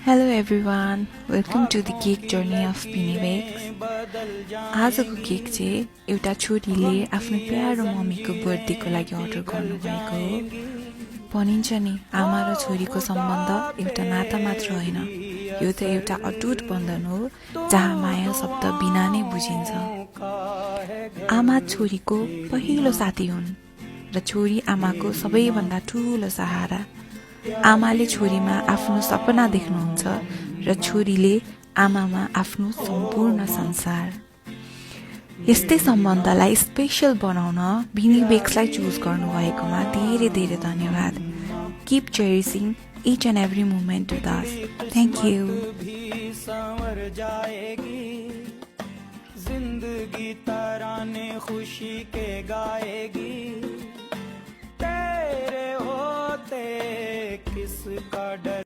Hello everyone, welcome to the cake journey of Pinny Bakes. आजको cake चाहिँ एउटा छोरीले आफ्नो प्यारो मम्मीको बर्थडेको लागि अर्डर गर्नुभएको हो। भनिन्छ नि, आमा र छोरीको सम्बन्ध एउटा नाता मात्र होइन, यो त एउटा अटुट बन्धन हो जहाँ माया शब्द बिना नै बुझिन्छ। आमा छोरीको पहिलो साथी हुन् र छोरी आमाको सबैभन्दा ठुलो सहारा। आमाले छोरीमा आफ्नो सपना देख्नुहुन्छ र छोरीले आमामा आफ्नो सम्पूर्ण संसार। यस्तै सम्बन्धलाई स्पेशल बनाउन भिनी बेक्सलाई चुज गर्नुभएकोमा धेरै धेरै धन्यवाद। Keep cherishing each and every moment with us. Thank you. जिंदगी तराने खुशी के गाएगी, तेरे होते किसका डर